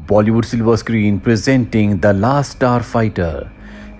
Bollywood silver screen presenting the last star fighter.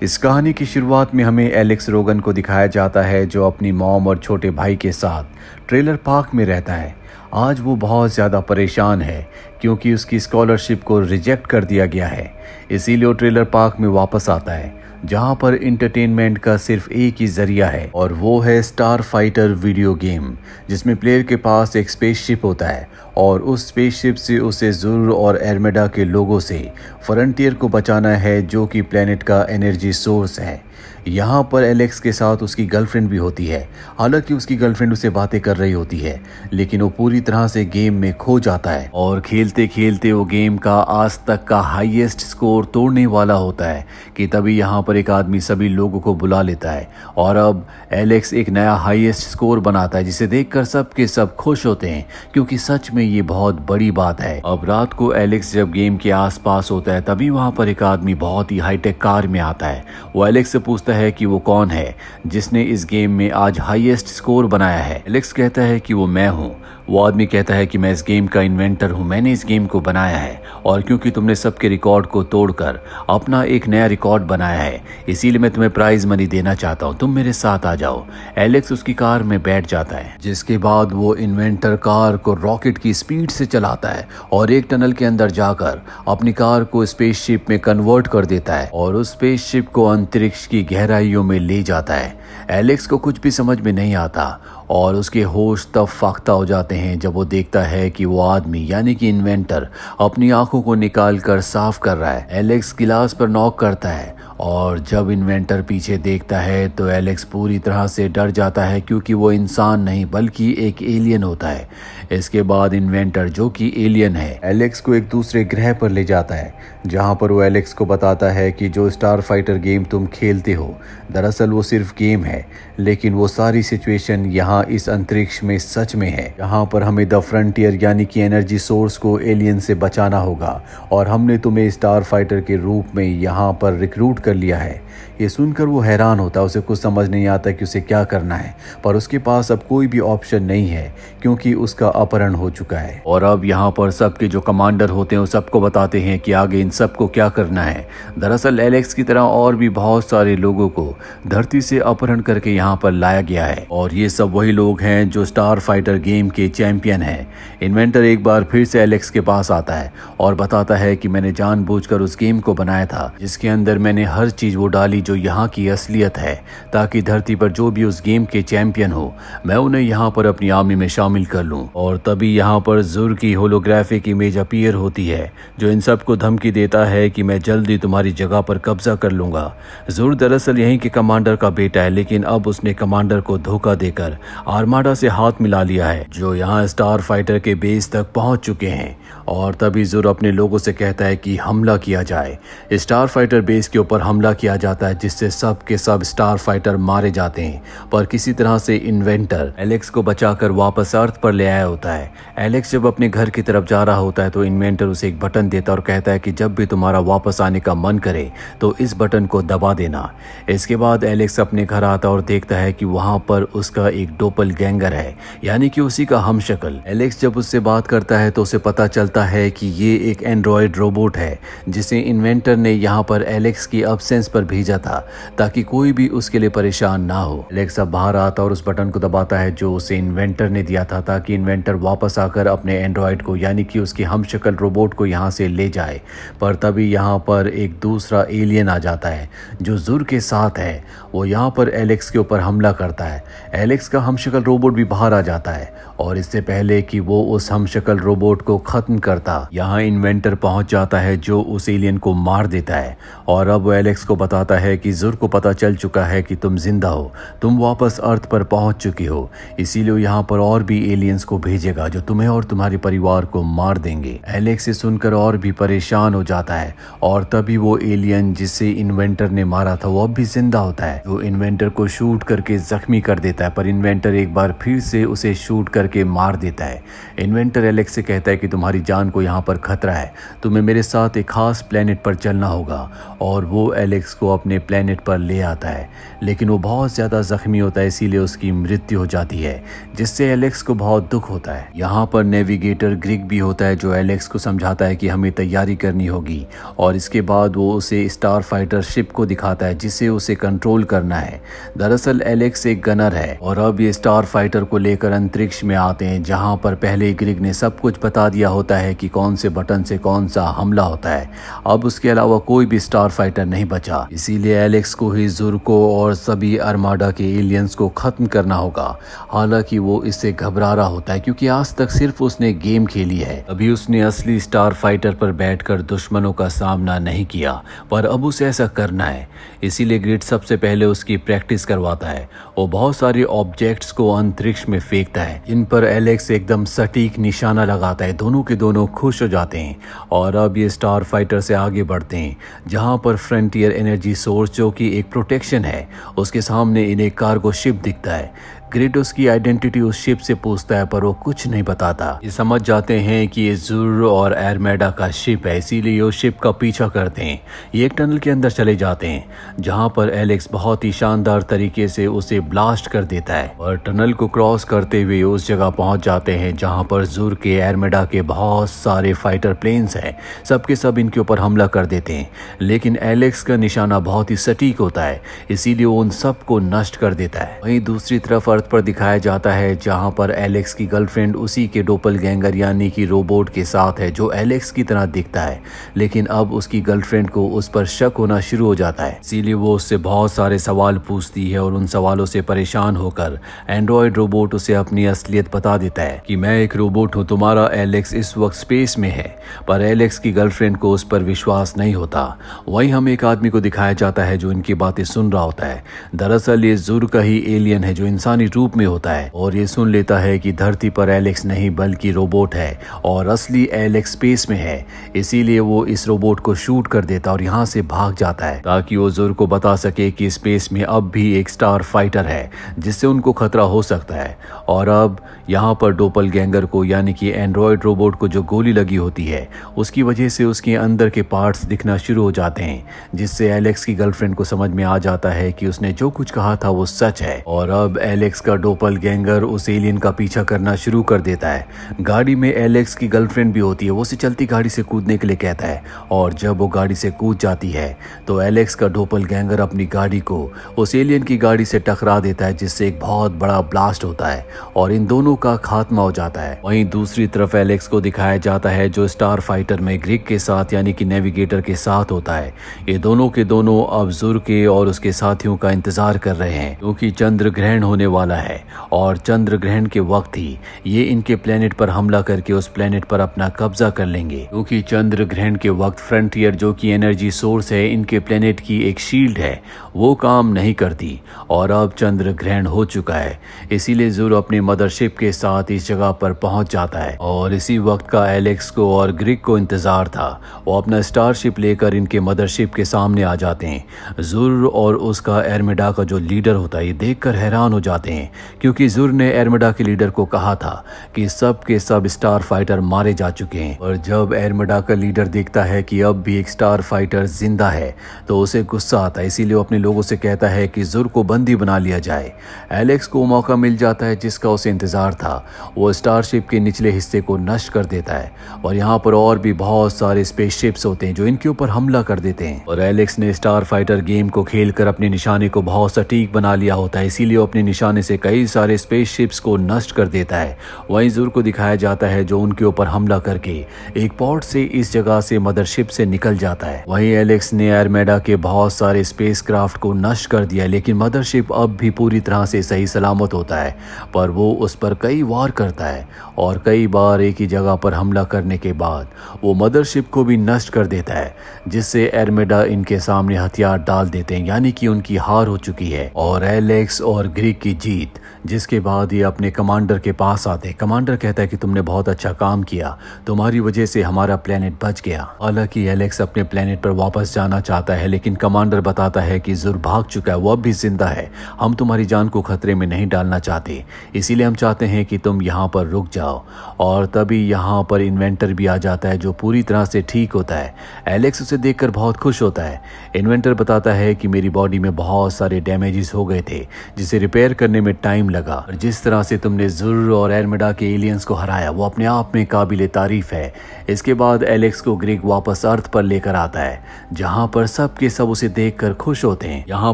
इस कहानी की शुरुआत में हमें एलेक्स रोगन को दिखाया जाता है जो अपनी मॉम और छोटे भाई के साथ ट्रेलर पार्क में रहता है। आज वो बहुत ज़्यादा परेशान है क्योंकि उसकी स्कॉलरशिप को रिजेक्ट कर दिया गया है। इसीलिए वो ट्रेलर पार्क में वापस आता है जहां पर इंटरटेनमेंट का सिर्फ एक ही जरिया है और वो है स्टार फाइटर वीडियो गेम, जिसमें प्लेयर के पास एक स्पेसशिप होता है और उस स्पेसशिप से उसे जुर और एरमेडा के लोगों से फ्रंटियर को बचाना है जो कि प्लेनेट का एनर्जी सोर्स है। यहाँ पर एलेक्स के साथ उसकी गर्लफ्रेंड भी होती है। हालांकि उसकी गर्लफ्रेंड उसे बातें कर रही होती है लेकिन वो पूरी तरह से गेम में खो जाता है और खेलते खेलते वो गेम का आज तक का हाईएस्ट स्कोर तोड़ने वाला होता है कि तभी यहाँ पर एक आदमी सभी लोगों को बुला लेता है और अब एलेक्स एक नया हाईएस्ट स्कोर बनाता है जिसे देखकर सब के सब खुश होते हैं क्योंकि सच में ये बहुत बड़ी बात है। अब रात को एलेक्स जब गेम के आसपास होता है तभी वहाँ पर एक आदमी बहुत ही हाईटेक कार में आता है। वो एलेक्स से पूछता है कि वो कौन है जिसने इस गेम में आज हाईएस्ट स्कोर बनाया है। एलेक्स कहता है कि वो मैं हूँ। वो आदमी कहता है कि मैं इस गेम का इन्वेंटर हूँ, मैंने इस गेम को बनाया है और क्योंकि तुमने सबके रिकॉर्ड को तोड़कर अपना एक नया रिकॉर्ड बनाया है इसीलिए मैं तुम्हें प्राइज मनी देना चाहता हूँ, तुम मेरे साथ आ जाओ। एलेक्स उसकी कार में बैठ जाता है जिसके बाद वो इन्वेंटर कार को रॉकेट की स्पीड से चलाता है और एक टनल के अंदर जाकर अपनी कार को स्पेसशिप में कन्वर्ट कर देता है और उस स्पेसशिप को अंतरिक्ष की गहराइयों में ले जाता है। एलेक्स को कुछ भी समझ में नहीं आता और उसके होश तब फाख्ता हो जाते हैं जब वो देखता है कि वो आदमी यानी कि इन्वेंटर अपनी आंखों को निकाल कर साफ कर रहा है। एलेक्स गिलास पर नॉक करता है और जब इन्वेंटर पीछे देखता है तो एलेक्स पूरी तरह से डर जाता है क्योंकि वो इंसान नहीं बल्कि एक एलियन होता है। इसके बाद इन्वेंटर जो कि एलियन है एलेक्स को एक दूसरे ग्रह पर ले जाता है जहां पर वो एलेक्स को बताता है कि जो स्टार फाइटर गेम तुम खेलते हो दरअसल वो सिर्फ गेम है लेकिन वो सारी सिचुएशन यहाँ इस अंतरिक्ष में सच में है जहाँ पर हमें द फ्रंटियर यानी कि एनर्जी सोर्स को एलियन से बचाना होगा और हमने तुम्हें स्टार फाइटर के रूप में यहाँ पर रिक्रूट कर लिया है। ये सुनकर वो हैरान होता है, उसे कुछ समझ नहीं आता कि उसे क्या करना है पर उसके पास अब कोई भी ऑप्शन नहीं है क्योंकि उसका अपहरण हो चुका है। और अब यहाँ पर सबके जो कमांडर होते हैं वो सबको बताते हैं कि आगे इन सबको क्या करना है। दरअसल एलेक्स की तरह और भी बहुत सारे लोगों को धरती से अपहरण करके यहाँ पर लाया गया है और ये सब वही लोग हैं जो स्टार फाइटर गेम के चैंपियन हैं। इन्वेंटर एक बार फिर से एलेक्स के पास आता है और बताता है कि मैंने जानबूझकर उस गेम को बनाया था जिसके अंदर मैंने हर चीज वो डाली जो यहाँ की असलियत है ताकि धरती पर जो भी उस गेम के चैंपियन हो मैं उन्हें यहाँ पर अपनी आर्मी में शामिल कर लूँ। और तभी यहाँ पर जुर की होलोग्राफिक इमेज अपीयर होती है जो इन सबको धमकी देता है कि मैं जल्दी तुम्हारी जगह पर कब्जा कर लूंगा। जुर दरअसल यहीं के कमांडर का बेटा है लेकिन अब उसने कमांडर को धोखा देकर आर्माडा से हाथ मिला लिया है जो यहाँ स्टार फाइटर के बेस तक पहुंच चुके हैं। और तभी जुर अपने लोगों से कहता है कि हमला किया जाए। स्टार फाइटर बेस के ऊपर हमला किया जाता है जिससे सब के सब स्टार फाइटर मारे जाते हैं पर किसी तरह से इन्वेंटर एलेक्स को बचाकर वापस अर्थ पर ले आया होता है। एलेक्स जब अपने घर की तरफ जा रहा होता है तो इन्वेंटर उसे एक बटन देता है और कहता है कि जब भी तुम्हारा वापस आने का मन करे तो इस बटन को दबा देना। इसके बाद एलेक्स अपने घर आता और देखता है कि वहां पर उसका एक डोपल गैंगर है यानी कि उसी का हमशक्ल। एलेक्स जब उससे बात करता है तो उसे पता चलता है कि ये एक एंड्रॉयड रोबोट है जिसे इन्वेंटर ने यहाँ पर एलेक्स की अब्सेंस पर भेजा था ताकि कोई भी उसके लिए परेशान ना हो। एलेक्स अब बाहर आता और उस बटन को दबाता है जो उसे इन्वेंटर ने दिया था ताकि इन्वेंटर वापस आकर अपने एंड्रॉयड को यानी कि उसके हमशक्ल रोबोट को यहाँ से ले जाए। पर तभी यहाँ पर एक दूसरा एलियन आ जाता है जो जुर के साथ है। वो यहाँ पर एलेक्स के ऊपर हमला करता है। एलेक्स का हमशक्ल रोबोट भी बाहर आ जाता है और इससे पहले कि वो उस हमशक्ल रोबोट को खत्म करता यहाँ इन्वेंटर पहुंच जाता है जो उस एलियन को मार देता है। और अब वो एलेक्स को बताता है कि जुर को पता चल चुका है कि तुम जिंदा हो, तुम वापस अर्थ पर पहुंच चुकी हो, इसीलिए वो यहाँ पर और भी एलियंस को भेजेगा जो तुम्हें और तुम्हारे परिवार को मार देंगे। एलेक्स से सुनकर और भी परेशान हो जाता है और तभी वो एलियन जिसे इन्वेंटर ने मारा था वो अब भी जिंदा होता है जो इन्वेंटर को शूट करके जख्मी कर देता है पर इन्वेंटर एक बार फिर से उसे शूट करके मार देता है। इन्वेंटर एलेक्स से कहता है कि तुम्हारी जान को यहाँ पर खतरा है, तुम्हें मेरे साथ एक खास प्लेनेट पर चलना होगा और वो एलेक्स को अपने प्लेनेट पर ले आता है लेकिन वो बहुत ज़्यादा जख्मी होता है इसीलिए उसकी मृत्यु हो जाती है जिससे एलेक्स को बहुत दुख होता है। होता है। यहाँ पर नेविगेटर ग्रिग भी होता है जो एलेक्स को समझाता है कि हमें तैयारी करनी होगी, और इसके बाद वो उसे स्टार फाइटर शिप को दिखाता है जिसे उसे कंट्रोल करना है। दरअसल एलेक्स एक गनर है और अब ये स्टार फाइटर को लेकर अंतरिक्ष में आते हैं, जहाँ पर पहले ग्रिग ने सब कुछ बता दिया होता है कि कौन से बटन से कौन सा हमला होता है। अब उसके अलावा कोई भी स्टार फाइटर नहीं बचा, इसीलिए एलेक्स को ही जुर को और सभी आर्माडा के एलियंस को खत्म करना होगा। हालांकि वो इससे घबरा रहा होता है क्योंकि आज तक सिर्फ उसने गेम खेली है, अभी उसने असली स्टार फाइटर पर बैठकर दुश्मनों का सामना नहीं किया, पर अब उसे ऐसा करना है। इसीलिए ग्रिड सबसे पहले उसकी प्रैक्टिस करवाता है। वो बहुत सारे ऑब्जेक्ट्स को अंतरिक्ष में फेंकता है, इन पर एलेक्स एकदम सटीक निशाना लगाता है। दोनों के दोनों खुश हो जाते हैं और अब ये स्टार फाइटर से आगे बढ़ते हैं, जहां पर फ्रंटियर एनर्जी सोर्स जो कि एक प्रोटेक्शन है, उसके सामने इन्हें कार्गो शिप दिखता है। ग्रिड उसकी आइडेंटिटी उस शिप से पूछता है पर वो कुछ नहीं बताता। ये समझ जाते हैं कि ये जुर और आर्माडा का शिप है, इसीलिए उस शिप का पीछा करते हैं। ये एक टनल के अंदर चले जाते हैं, जहां पर एलेक्स बहुत ही शानदार तरीके से उसे ब्लास्ट कर देता है और टनल को क्रॉस करते हुए उस जगह पहुंच जाते हैं जहां पर जुर के आर्माडा के बहुत सारे फाइटर प्लेन्स हैं। सबके सब इनके ऊपर हमला कर देते हैं, लेकिन एलेक्स का निशाना बहुत ही सटीक होता है, इसीलिए वो उन सबको नष्ट कर देता है। वहीं दूसरी तरफ अर्थ पर दिखाया जाता है जहां पर एलेक्स की गर्लफ्रेंड उसी के डोपलगैंगर यानी कि रोबोट के साथ है जो एलेक्स की तरह दिखता है, लेकिन अब उसकी गर्लफ्रेंड को उस पर शक होना शुरू हो जाता है। इसीलिए वो उससे बहुत सारे सवाल पूछती है और उन सवालों से परेशान होकर एंड्रॉयड रोबोट उसे अपनी असलियत बता देता है कि मैं एक रोबोट हूँ, तुम्हारा एलेक्स इस वक्त स्पेस में है। पर एलेक्स की गर्लफ्रेंड को उस पर विश्वास नहीं होता। वहीं हमें एक आदमी को दिखाया जाता है जो इनकी बातें सुन रहा होता है। दरअसल ये जुर का ही एलियन है जो इंसानी रूप में होता है और ये सुन लेता है कि धरती पर एलेक्स नहीं बल्कि रोबोट है और असली एलेक्स स्पेस में है। इसीलिए वो इस रोबोट को शूट कर देता और यहाँ से भाग जाता है ताकि वो जुर को बता सके कि स्पेस में अब भी एक स्टार फाइटर है जिससे उनको खतरा हो सकता है। और अब यहाँ पर डोपलगैंगर को यानी कि एंड्रॉयड रोबोट को जो गोली लगी होती है उसकी वजह से उसके अंदर के पार्ट्स दिखना शुरू हो जाते हैं, जिससे एलेक्स की गर्लफ्रेंड को समझ में आ जाता है कि उसने जो कुछ कहा था वो सच है। और अब एलेक्स का डोपलगैंगर उस एलियन का पीछा करना शुरू कर देता है। गाड़ी में एलेक्स की गर्लफ्रेंड भी होती है, वो उसे चलती गाड़ी से कूदने के लिए कहता है और जब वो गाड़ी से कूद जाती है तो एलेक्स का डोपलगैंगर अपनी गाड़ी को उस एलियन की गाड़ी से टकरा देता है, जिससे एक बहुत बड़ा ब्लास्ट होता है और इन दोनों का खात्मा हो जाता है। वहीं दूसरी तरफ एलेक्स को दिखाया जाता है जो स्टार फाइटर में ग्रिग के साथ यानी कि नेविगेटर के साथ होता है। ये दोनों के दोनों अब जुर के और उसके साथियों का इंतजार कर रहे हैं क्योंकि चंद्र ग्रहण होने वाला है और चंद्र ग्रहण के वक्त ही ये इनके प्लेनेट पर हमला करके उस प्लेनेट पर अपना कब्जा कर लेंगे, क्योंकि चंद्र ग्रहण के वक्त फ्रंटियर जो कि एनर्जी सोर्स है इनके प्लेनेट की एक शील्ड है वो काम नहीं करती और अब चंद्र ग्रहण हो चुका है। इसीलिए जुर अपनी मदरशिप के साथ इस जगह पर पहुंच जाता है और इसी वक्त का एलेक्स को और ग्रिग को इंतजार था। वो अपना स्टारशिप लेकर इनके मदरशिप के सामने आ जाते हैं। जुर और उसका आर्माडा का जो लीडर होता है ये देखकर हैरान हो जाते हैं, क्योंकि जुर ने आर्माडा के लीडर को कहा था कि सब के सब स्टार फाइटर मारे जा चुके हैं। और जब आर्माडा का लीडर देखता है कि अब भी एक स्टार फाइटर जिंदा है तो उसे गुस्सा आता है, इसीलिए वो अपने लोगों से कहता है कि जुर को बंदी बना लिया जाए। एलेक्स को मौका मिल जाता है जिसका उसे इंतजार था। वो स्टारशिप के निचले हिस्से को नष्ट कर देता है और यहाँ पर और भी बहुत सारे स्पेसशिप्स होते हैं जो इनके ऊपर हमला कर देते हैं। और एलेक्स ने स्टार फाइटर गेम को खेलकर अपने निशाने को बहुत सटीक बना लिया होता है, इसीलिए वो अपने निशाने से कई सारे स्पेसशिप्स को नष्ट कर देता है। वहीं जुर को दिखाया जाता है जो उनके ऊपर हमला करके एक पोर्ट से इस जगह से मदरशिप से निकल जाता है। वहीं एलेक्स ने आर्माडा के बहुत सारे स्पेसक्राफ्ट को नष्ट कर दिया, लेकिन मदरशिप अब भी पूरी तरह से सही सलामत होता है। पर वो उस पर कई वार करता है और कई बार एक ही जगह पर हमला करने के बाद वो मदरशिप को भी नष्ट कर देता है, जिससे आर्माडा इनके सामने हथियार डाल देते हैं, यानी कि उनकी हार हो चुकी है और एलेक्स और ग्रिग की जीत। जिसके बाद ये अपने कमांडर के पास आते हैं। कमांडर कहता है कि तुमने बहुत अच्छा काम किया, तुम्हारी वजह से हमारा प्लेनेट बच गया। हालांकि एलेक्स अपने प्लेनेट पर वापस जाना चाहता है, लेकिन कमांडर बताता है कि जुर भाग चुका है, वो अब भी जिंदा है। हम तुम्हारी जान को खतरे में नहीं डालना चाहते, इसीलिए हम चाहते हैं कि तुम यहाँ पर रुक जाओ। जाओ। और तभी यहाँ पर इन्वेंटर भी आ जाता है जो पूरी तरह से ठीक होता है। एलेक्स उसे देखकर बहुत खुश होता है। इन्वेंटर बताता है कि मेरी बॉडी में बहुत सारे डैमेजेस हो गए थे जिसे रिपेयर करने में टाइम लगा, और जिस तरह से तुमने जुर्र और एरमिडा के एलियंस को हराया वो अपने आप में काबिले तारीफ है। इसके बाद एलेक्स को ग्रिग वापस अर्थ पर लेकर आता है जहाँ पर सब के सब उसे देखकर खुश होते हैं। यहाँ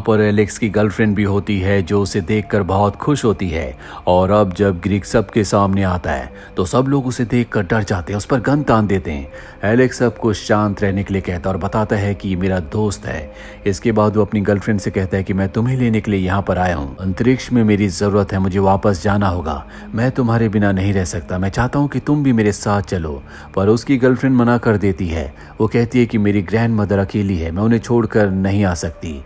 पर एलेक्स की गर्लफ्रेंड भी होती है जो उसे देखकर बहुत खुश होती है। और अब जब ग्रिग सबके सामने आता है तो सब लोग उसे देखकर डर जाते हैं, उस पर गन तान देते हैं। एलेक्स सबको शांत रहने के लिए कहता है और बताता है कि ये मेरा दोस्त है। इसके बाद वो अपनी गर्लफ्रेंड से कहता है कि मैं तुम्हें लेने के लिए यहाँ पर आया हूँ, अंतरिक्ष में मेरी जरूरत है, मुझे वापस जाना होगा, मैं तुम्हारे बिना नहीं रह सकता, मैं चाहता हूँ कि तुम भी मेरे साथ चलो। पर उसकी गर्लफ्रेंड मना कर देती है। वो कहती है कि मेरी ग्रैंड मदर अकेली है, मैं उन्हें छोड़कर नहीं आ सकती।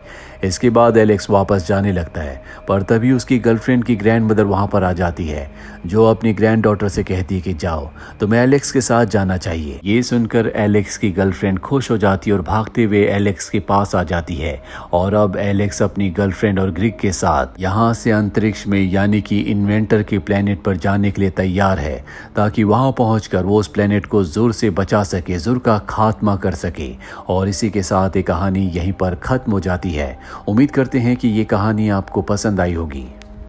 इसके बाद एलेक्स वापस जाने लगता है, पर तभी उसकी गर्लफ्रेंड की ग्रैंड मदर वहाँ पर आ जाती है जो अपनी ग्रैंड डॉटर से कहती है कि जाओ, तुम्हें एलेक्स के साथ जाना चाहिए। ये सुनकर एलेक्स की गर्लफ्रेंड खुश हो जाती है और भागते हुए एलेक्स के पास आ जाती है। और अब एलेक्स अपनी गर्लफ्रेंड और ग्रिग के साथ यहाँ से अंतरिक्ष में यानी कि इन्वेंटर के प्लेनेट पर जाने के लिए तैयार है ताकि वहाँ पहुँचकर वो उस प्लेनेट को जुर से बचा सके, जुर का खात्मा कर सके। और इसी के साथ ये कहानी यहीं पर खत्म हो जाती है। उम्मीद करते हैं कि ये कहानी आपको पसंद आई होगी।